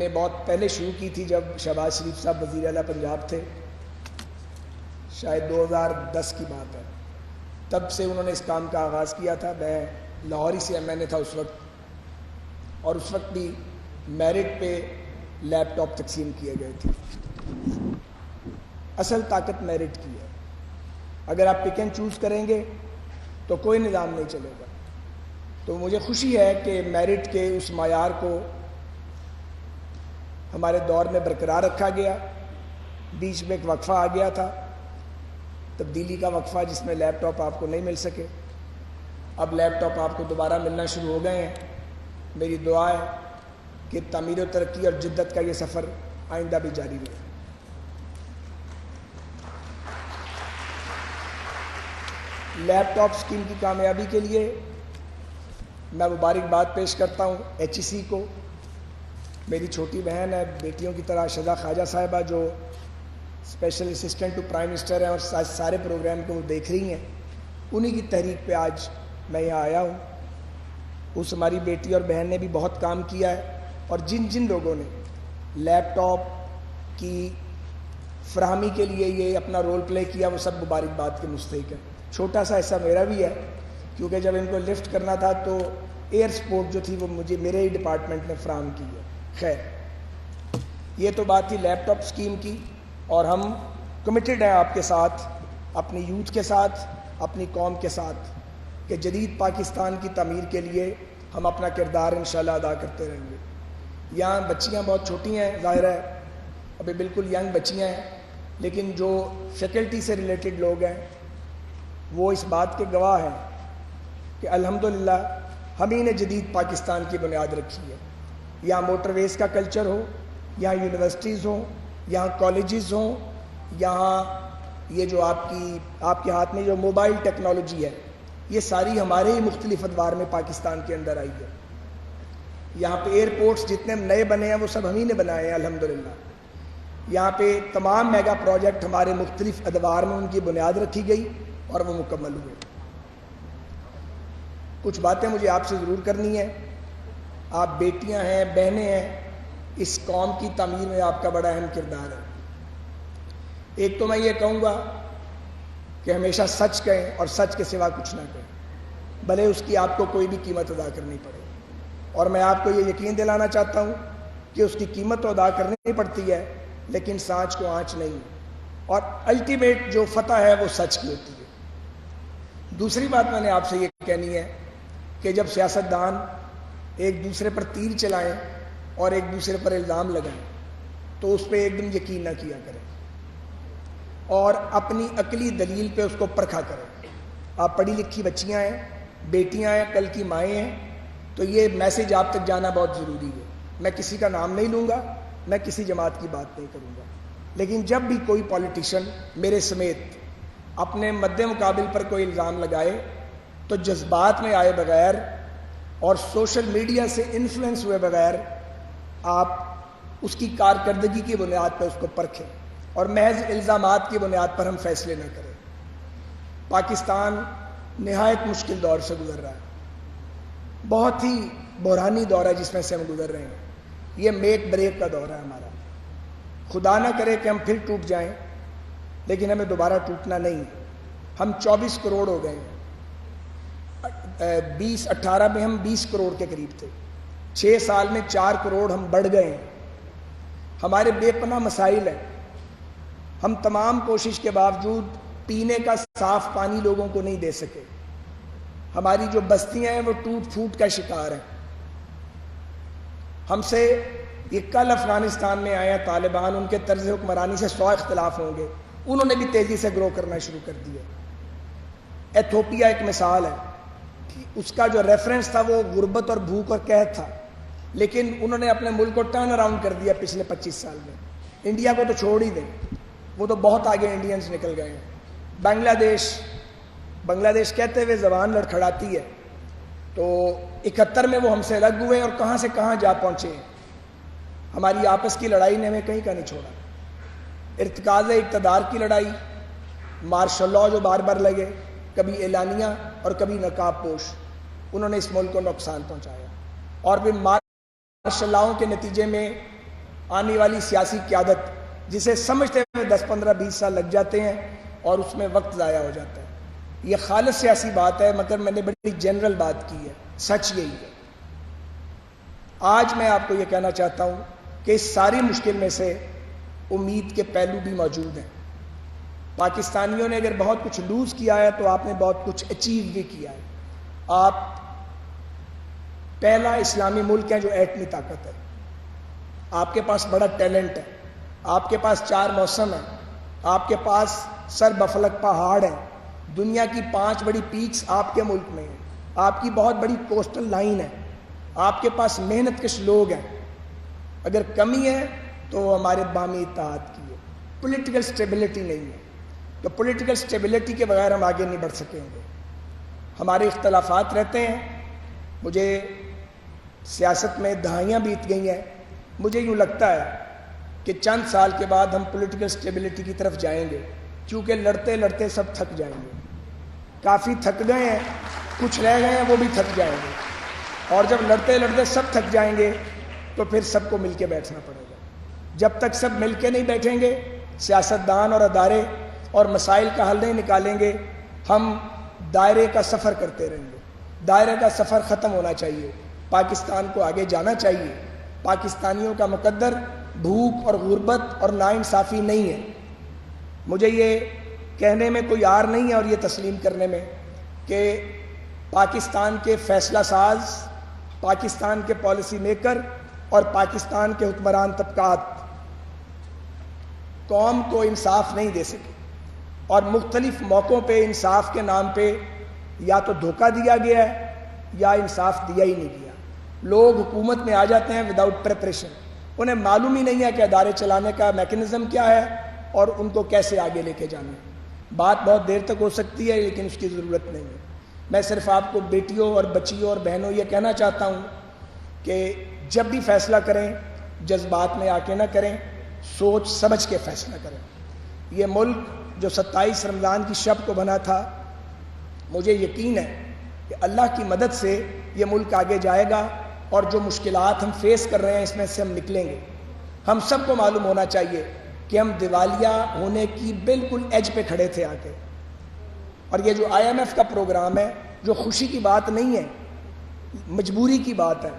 نے بہت پہلے شروع کی تھی جب شہباز شریف صاحب وزیر اعلیٰ پنجاب تھے، شاید 2010 کی بات ہے، تب سے انہوں نے اس کام کا آغاز کیا تھا۔ میں لاہور ہی سے MNA تھا اس وقت، اور اس وقت بھی میرٹ پہ لیپ ٹاپ تقسیم کیے گئے تھے۔ اصل طاقت میرٹ کی ہے، اگر آپ پک اینڈ چوز کریں گے تو کوئی نظام نہیں چلے گا۔ تو مجھے خوشی ہے کہ میرٹ کے اس معیار کو ہمارے دور میں برقرار رکھا گیا۔ بیچ میں ایک وقفہ آ گیا تھا، تبدیلی کا وقفہ، جس میں لیپ ٹاپ آپ کو نہیں مل سکے۔ اب لیپ ٹاپ آپ کو دوبارہ ملنا شروع ہو گئے ہیں۔ میری دعا ہے کہ تعمیر و ترقی اور جدت کا یہ سفر آئندہ بھی جاری رہے۔ لیپ ٹاپ اسکیم کی کامیابی کے لیے میں مبارکباد پیش کرتا ہوں HEC کو، میری چھوٹی بہن ہے، بیٹیوں کی طرح شذا خواجہ صاحبہ جو special assistant to prime minister ہیں اور سارے پروگرام کو وہ دیکھ رہی ہیں، انہی کی تحریک پہ آج میں یہاں آیا ہوں۔ اس ہماری بیٹی اور بہن نے بھی بہت کام کیا ہے، اور جن لوگوں نے لیپ ٹاپ کی فراہمی کے لیے یہ اپنا رول پلے کیا، وہ سب مبارکباد کے مستحق ہیں۔ چھوٹا سا حصہ میرا بھی ہے، کیونکہ جب ان کو لفٹ کرنا تھا تو ایئر سپورٹ جو تھی وہ میرے ہی ڈپارٹمنٹ نے فراہم کی ہے۔ خیر، یہ تو بات تھی لیپ ٹاپ اسکیم کی، اور ہم کمیٹڈ ہیں آپ کے ساتھ، اپنی یوتھ کے ساتھ، اپنی قوم کے ساتھ، کہ جدید پاکستان کی تعمیر کے لیے ہم اپنا کردار انشاءاللہ ادا کرتے رہیں گے۔ یہاں بچیاں بہت چھوٹی ہیں، ظاہر ہے ابھی بالکل ینگ بچیاں ہیں، لیکن جو فیکلٹی سے ریلیٹڈ لوگ ہیں وہ اس بات کے گواہ ہیں کہ الحمدللہ ہم ہی نے جدید پاکستان کی بنیاد رکھی ہے۔ یہاں موٹر ویز کا کلچر ہو، یہاں یونیورسٹیز ہوں، یہاں کالجز ہوں، یہاں یہ جو آپ کے ہاتھ میں جو موبائل ٹیکنالوجی ہے، یہ ساری ہمارے ہی مختلف ادوار میں پاکستان کے اندر آئی ہے۔ یہاں پہ ایئرپورٹس جتنے نئے بنے ہیں وہ سب ہم ہی نے بنائے ہیں الحمدللہ۔ یہاں پہ تمام میگا پروجیکٹ ہمارے مختلف ادوار میں ان کی بنیاد رکھی گئی اور وہ مکمل ہوئے۔ کچھ باتیں مجھے آپ سے ضرور کرنی ہیں۔ آپ بیٹیاں ہیں، بہنیں ہیں، اس قوم کی تعمیر میں آپ کا بڑا اہم کردار ہے۔ ایک تو میں یہ کہوں گا کہ ہمیشہ سچ کہیں اور سچ کے سوا کچھ نہ کہیں، بھلے اس کی آپ کو کوئی بھی قیمت ادا کرنی پڑے۔ اور میں آپ کو یہ یقین دلانا چاہتا ہوں کہ اس کی قیمت تو ادا کرنی پڑتی ہے، لیکن سانچ کو آنچ نہیں، اور الٹیمیٹ جو فتح ہے وہ سچ کی ہوتی ہے۔ دوسری بات میں نے آپ سے یہ کہنی ہے کہ جب سیاستدان ایک دوسرے پر تیر چلائیں اور ایک دوسرے پر الزام لگائیں تو اس پہ ایک دم یقین نہ کیا کریں، اور اپنی عقلی دلیل پہ اس کو پرکھا کریں۔ آپ پڑھی لکھی بچیاں ہیں، بیٹیاں ہیں، کل کی مائیں ہیں، تو یہ میسج آپ تک جانا بہت ضروری ہے۔ میں کسی کا نام نہیں لوں گا، میں کسی جماعت کی بات نہیں کروں گا، لیکن جب بھی کوئی پولیٹیشین میرے سمیت اپنے مد مقابل پر کوئی الزام لگائے تو جذبات میں آئے بغیر اور سوشل میڈیا سے انفلوئنس ہوئے بغیر آپ اس کی کارکردگی کی بنیاد پر اس کو پرکھیں، اور محض الزامات کی بنیاد پر ہم فیصلے نہ کریں۔ پاکستان نہایت مشکل دور سے گزر رہا ہے، بہت ہی بحرانی دور ہے جس میں سے ہم گزر رہے ہیں۔ یہ میک بریک کا دور ہے ہمارا۔ خدا نہ کرے کہ ہم پھر ٹوٹ جائیں، لیکن ہمیں دوبارہ ٹوٹنا نہیں۔ ہم 24 کروڑ ہو گئے ہیں، 18 میں ہم 20 کروڑ کے قریب تھے، 6 سال میں 4 کروڑ ہم بڑھ گئے ہیں۔ ہمارے بے پناہ مسائل ہیں، ہم تمام کوشش کے باوجود پینے کا صاف پانی لوگوں کو نہیں دے سکے۔ ہماری جو بستیاں ہیں وہ ٹوٹ پھوٹ کا شکار ہیں۔ ہم سے یہ کل افغانستان میں آئے ہیں طالبان، ان کے طرز حکمرانی سے 100 اختلاف ہوں گے، انہوں نے بھی تیزی سے گرو کرنا شروع کر دیا۔ ایتھوپیا ایک مثال ہے، اس کا جو ریفرنس تھا وہ غربت اور بھوک اور قحط تھا، لیکن انہوں نے اپنے ملک کو ٹرن اراؤنڈ کر دیا پچھلے 25 سال میں۔ انڈیا کو تو چھوڑ ہی دیں، وہ تو بہت آگے انڈینز نکل گئے ہیں۔ بنگلہ دیش کہتے ہوئے زبان لڑکھڑاتی ہے، تو 71 میں وہ ہم سے الگ ہوئے اور کہاں سے کہاں جا پہنچے ہیں۔ ہماری آپس کی لڑائی نے ہمیں کہیں کا نہیں چھوڑا۔ ارتکاز اقتدار کی لڑائی، مارشل لاء جو بار بار لگے، کبھی اعلانیہ اور کبھی نقاب پوش، انہوں نے اس ملک کو نقصان پہنچایا۔ اور پھر مارشل لاؤں کے نتیجے میں آنے والی سیاسی قیادت جسے سمجھتے ہوئے 10 15 20 سال لگ جاتے ہیں اور اس میں وقت ضائع ہو جاتا ہے. یہ خالص سیاسی بات ہے، مگر میں نے بڑی جنرل بات کی ہے، سچ یہی ہے. آج میں آپ کو یہ کہنا چاہتا ہوں کہ اس ساری مشکل میں سے امید کے پہلو بھی موجود ہیں. پاکستانیوں نے اگر بہت کچھ لوز کیا ہے تو آپ نے بہت کچھ اچیو بھی کیا ہے. آپ پہلا اسلامی ملک ہے جو ایٹمی طاقت ہے. آپ کے پاس بڑا ٹیلنٹ ہے، آپ کے پاس 4 موسم ہیں، آپ کے پاس سر بفلک پہاڑ ہیں، دنیا کی 5 بڑی پیکس آپ کے ملک میں ہیں، آپ کی بہت بڑی کوسٹل لائن ہے، آپ کے پاس محنت کش لوگ ہیں. اگر کمی ہے تو ہمارے باہمی اتحاد کی ہے، پولیٹیکل سٹیبلٹی نہیں ہے. تو پولیٹیکل سٹیبلٹی کے بغیر ہم آگے نہیں بڑھ سکیں گے. ہمارے اختلافات رہتے ہیں. مجھے سیاست میں دہائیاں بیت گئی ہیں. مجھے یوں لگتا ہے کہ چند سال کے بعد ہم پولیٹیکل سٹیبلٹی کی طرف جائیں گے، کیونکہ لڑتے لڑتے سب تھک جائیں گے. کافی تھک گئے ہیں، کچھ رہ گئے ہیں وہ بھی تھک جائیں گے. اور جب لڑتے لڑتے سب تھک جائیں گے تو پھر سب کو مل کے بیٹھنا پڑے گا. جب تک سب مل کے نہیں بیٹھیں گے، سیاستدان اور ادارے اور مسائل کا حل نہیں نکالیں گے، ہم دائرے کا سفر کرتے رہیں گے. دائرے کا سفر ختم ہونا چاہیے. پاکستان کو آگے جانا چاہیے. پاکستانیوں کا مقدر بھوک اور غربت اور ناانصافی نہیں ہے. مجھے یہ کہنے میں کوئی عار نہیں ہے اور یہ تسلیم کرنے میں کہ پاکستان کے فیصلہ ساز، پاکستان کے پالیسی میکر اور پاکستان کے حکمران طبقات قوم کو انصاف نہیں دے سکے، اور مختلف موقعوں پہ انصاف کے نام پہ یا تو دھوکہ دیا گیا ہے یا انصاف دیا ہی نہیں گیا. لوگ حکومت میں آ جاتے ہیں وداؤٹ پریپریشن. انہیں معلوم ہی نہیں ہے کہ ادارے چلانے کا میکنزم کیا ہے اور ان کو کیسے آگے لے کے جانا ہے. بات بہت دیر تک ہو سکتی ہے لیکن اس کی ضرورت نہیں ہے. میں صرف آپ کو بیٹیوں اور بچیوں اور بہنوں یہ کہنا چاہتا ہوں کہ جب بھی فیصلہ کریں جذبات میں آ کے نہ کریں، سوچ سمجھ کے فیصلہ کریں. یہ ملک جو 27 رمضان کی شب کو بنا تھا، مجھے یقین ہے کہ اللہ کی مدد سے یہ ملک آگے جائے گا اور جو مشکلات ہم فیس کر رہے ہیں اس میں سے ہم نکلیں گے. ہم سب کو معلوم ہونا چاہیے کہ ہم دیوالیہ ہونے کی بالکل ایج پہ کھڑے تھے آ کے. اور یہ جو IMF کا پروگرام ہے جو خوشی کی بات نہیں ہے، مجبوری کی بات ہے.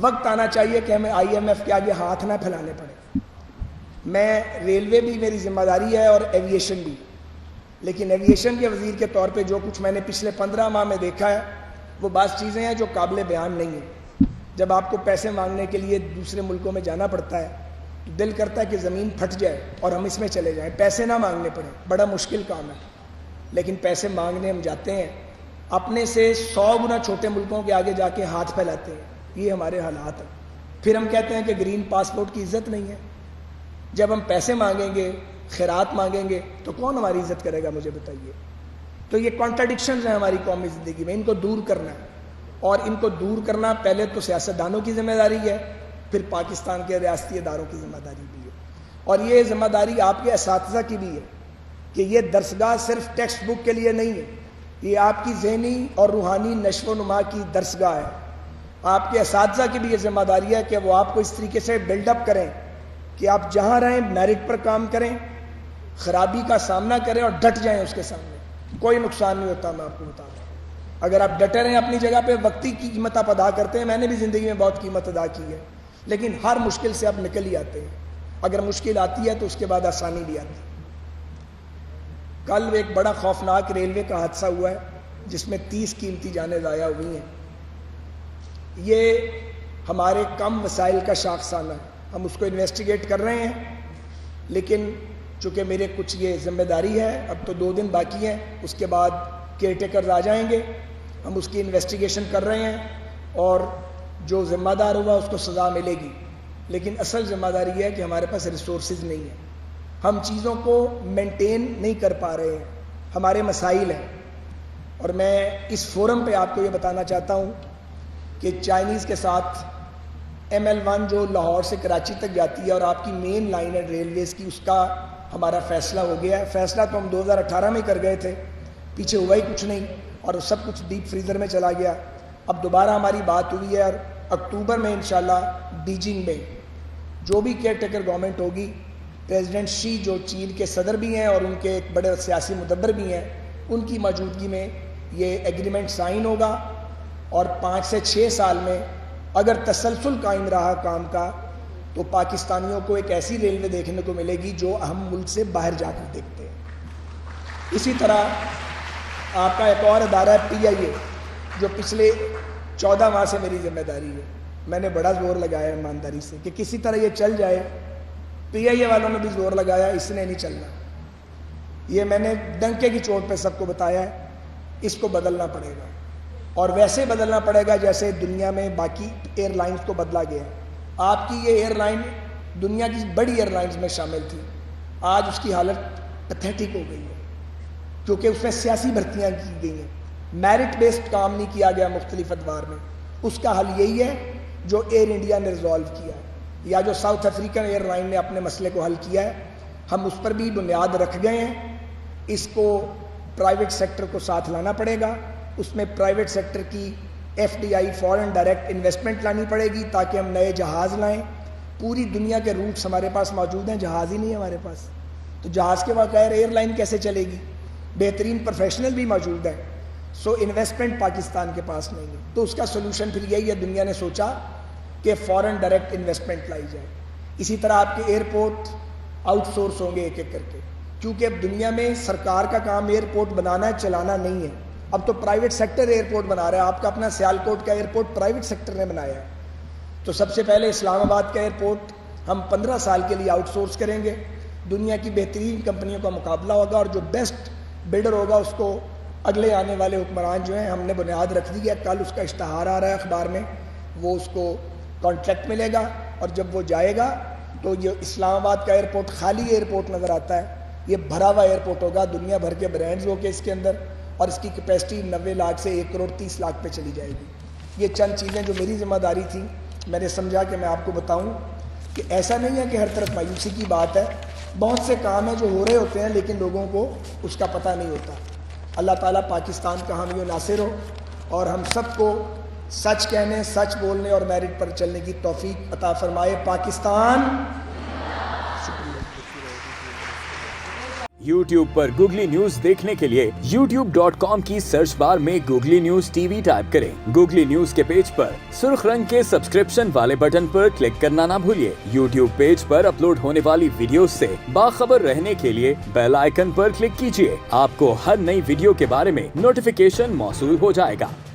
وقت آنا چاہیے کہ ہمیں IMF کے آگے ہاتھ نہ پھیلانے پڑے. میں ریلوے بھی میری ذمہ داری ہے اور ایویشن بھی، لیکن ایویشن کے وزیر کے طور پہ جو کچھ میں نے پچھلے 15 ماہ میں دیکھا ہے وہ بعض چیزیں ہیں جو قابل بیان نہیں ہیں. جب آپ کو پیسے مانگنے کے لیے دوسرے ملکوں میں جانا پڑتا ہے تو دل کرتا ہے کہ زمین پھٹ جائے اور ہم اس میں چلے جائیں، پیسے نہ مانگنے پڑیں. بڑا مشکل کام ہے، لیکن پیسے مانگنے ہم جاتے ہیں، اپنے سے 100 گنا چھوٹے ملکوں کے آگے جا کے ہاتھ پھیلاتے ہیں. یہ ہمارے حالات ہیں. پھر ہم کہتے ہیں کہ گرین پاسپورٹ کی عزت نہیں ہے. جب ہم پیسے مانگیں گے، خیرات مانگیں گے تو کون ہماری عزت کرے گا؟ مجھے بتائیے. تو یہ کانٹرڈکشنز ہیں ہماری قومی زندگی میں، ان کو دور کرنا ہے. اور ان کو دور کرنا پہلے تو سیاستدانوں کی ذمہ داری ہے، پھر پاکستان کے ریاستی اداروں کی ذمہ داری بھی ہے. اور یہ ذمہ داری آپ کے اساتذہ کی بھی ہے کہ یہ درسگاہ صرف ٹیکسٹ بک کے لیے نہیں ہے، یہ آپ کی ذہنی اور روحانی نشو و نما کی درسگاہ ہے. آپ کے اساتذہ کی بھی یہ ذمہ داری ہے کہ وہ آپ کو اس طریقے سے بلڈ اپ کریں کہ آپ جہاں رہیں میرٹ پر کام کریں، خرابی کا سامنا کریں اور ڈٹ جائیں اس کے سامنے. کوئی نقصان نہیں ہوتا. میں آپ کو بتا دوں، اگر آپ ڈٹے رہیں اپنی جگہ پہ، وقتی کی قیمت آپ ادا کرتے ہیں. میں نے بھی زندگی میں بہت قیمت ادا کی ہے، لیکن ہر مشکل سے آپ نکل ہی آتے ہیں. اگر مشکل آتی ہے تو اس کے بعد آسانی بھی آتی ہے. کل ایک بڑا خوفناک ریلوے کا حادثہ ہوا ہے جس میں 30 قیمتی جانیں ضائع ہوئی ہیں. یہ ہمارے کم وسائل کا شاخسانہ ہے. ہم اس کو انویسٹیگیٹ کر رہے ہیں، لیکن چونکہ میرے کچھ یہ ذمہ داری ہے، اب تو 2 دن باقی ہیں، اس کے بعد کیئر ٹیکرز آ جائیں گے. ہم اس کی انویسٹیگیشن کر رہے ہیں اور جو ذمہ دار ہوگا اس کو سزا ملے گی. لیکن اصل ذمہ داری یہ ہے کہ ہمارے پاس ریسورسز نہیں ہیں، ہم چیزوں کو مینٹین نہیں کر پا رہے ہیں، ہمارے مسائل ہیں. اور میں اس فورم پہ آپ کو یہ بتانا چاہتا ہوں کہ چائنیز کے ساتھ ML1 جو لاہور سے کراچی تک جاتی ہے اور آپ کی مین لائن ہے ریلویز کی، اس کا ہمارا فیصلہ ہو گیا ہے. فیصلہ تو ہم 2018 میں کر گئے تھے، پیچھے ہوا ہی کچھ نہیں اور سب کچھ ڈیپ فریزر میں چلا گیا. اب دوبارہ ہماری بات ہوئی ہے اور اکتوبر میں انشاءاللہ بیجنگ میں جو بھی کیئر ٹیکر گورنمنٹ ہوگی، پریزیڈنٹ شی جو چین کے صدر بھی ہیں اور ان کے ایک بڑے سیاسی مدبر بھی ہیں، ان کی موجودگی میں یہ ایگریمنٹ سائن ہوگا، اور 5 سے 6 سال میں اگر تسلسل قائم رہا کام کا تو پاکستانیوں کو ایک ایسی ریلوے دیکھنے کو ملے گی جو ہم ملک سے باہر جا کر دیکھتے ہیں۔ اسی طرح آپ کا ایک اور ادارہ ہے PIA، جو پچھلے 14 ماہ سے میری ذمہ داری ہے۔ میں نے بڑا زور لگایا ایمانداری سے کہ کسی طرح یہ چل جائے۔ PIA والوں نے بھی زور لگایا، اس نے نہیں چلنا۔ یہ میں نے ڈنکے کی چوٹ پہ سب کو بتایا ہے، اس کو بدلنا پڑے گا، اور ویسے بدلنا پڑے گا جیسے دنیا میں باقی ایئر لائنز کو بدلا گیا ہے۔ آپ کی یہ ایئر لائن دنیا کی بڑی ایئر لائنز میں شامل تھی، آج اس کی حالت پیتھیٹک ہو گئی ہے، کیونکہ اس میں سیاسی بھرتیاں کی گئی ہیں، میرٹ بیسڈ کام نہیں کیا گیا مختلف ادوار میں۔ اس کا حل یہی ہے جو ایئر انڈیا نے ریزالو کیا ہے، یا جو ساؤتھ افریقن ایئر لائن نے اپنے مسئلے کو حل کیا ہے۔ ہم اس پر بھی بنیاد رکھ گئے ہیں، اس کو پرائیویٹ سیکٹر کو ساتھ لانا پڑے گا۔ اس میں پرائیویٹ سیکٹر کی FDI فورن ڈائریکٹ انویسٹمنٹ لانی پڑے گی تاکہ ہم نئے جہاز لائیں۔ پوری دنیا کے روٹس ہمارے پاس موجود ہیں، جہاز ہی نہیں ہے ہمارے پاس، تو جہاز کے بغیر ایئر لائن کیسے چلے گی؟ بہترین پروفیشنل بھی موجود ہیں، سو انویسٹمنٹ پاکستان کے پاس نہیں ہے۔ تو اس کا سلوشن پھر یہی ہے، دنیا نے سوچا کہ فورن ڈائریکٹ انویسٹمنٹ لائی جائے۔ اسی طرح آپ کے ایئرپورٹ آؤٹ سورس ہوں گے ایک ایک کر کے، کیونکہ اب دنیا میں سرکار کا کام ایئرپورٹ بنانا ہے، چلانا نہیں ہے۔ اب تو پرائیویٹ سیکٹر ایئرپورٹ بنا رہا ہے۔ آپ کا اپنا سیالکوٹ کا ایئرپورٹ پرائیویٹ سیکٹر نے بنایا ہے۔ تو سب سے پہلے اسلام آباد کا ایئرپورٹ ہم 15 سال کے لیے آؤٹ سورس کریں گے، دنیا کی بہترین کمپنیوں کا مقابلہ ہوگا، اور جو بیسٹ بلڈر ہوگا اس کو اگلے آنے والے حکمران جو ہیں، ہم نے بنیاد رکھ دی ہے، کل اس کا اشتہار آ رہا ہے اخبار میں، وہ اس کو کانٹریکٹ ملے گا، اور جب وہ جائے گا تو یہ اسلام آباد کا ایئرپورٹ خالی ایئرپورٹ نظر آتا ہے، یہ بھرا ہوا ایئرپورٹ ہوگا، دنیا بھر کے برانڈز ہو کے اس کے اندر، اور اس کی کیپیسٹی 90 لاکھ سے 1,30,00,000 پہ چلی جائے گی۔ یہ چند چیزیں جو میری ذمہ داری تھی، میں نے سمجھا کہ میں آپ کو بتاؤں کہ ایسا نہیں ہے کہ ہر طرف مایوسی کی بات ہے، بہت سے کام ہیں جو ہو رہے ہوتے ہیں لیکن لوگوں کو اس کا پتہ نہیں ہوتا۔ اللہ تعالیٰ پاکستان کا حامی و ناصر ہو، اور ہم سب کو سچ کہنے، سچ بولنے اور میرٹ پر چلنے کی توفیق عطا فرمائے۔ پاکستان YouTube پر گوگلی نیوز دیکھنے کے لیے youtube.com کی سرچ بار میں گوگلی نیوز TV ٹائپ کریں۔ گوگلی نیوز کے پیج پر سرخ رنگ کے سبسکرپشن والے بٹن پر کلک کرنا نہ بھولیے۔ YouTube پیج پر اپلوڈ ہونے والی ویڈیوز سے باخبر رہنے کے لیے بیل آئیکن پر کلک کیجیے۔ آپ کو ہر نئی ویڈیو کے بارے میں نوٹیفیکیشن موصول ہو جائے گا۔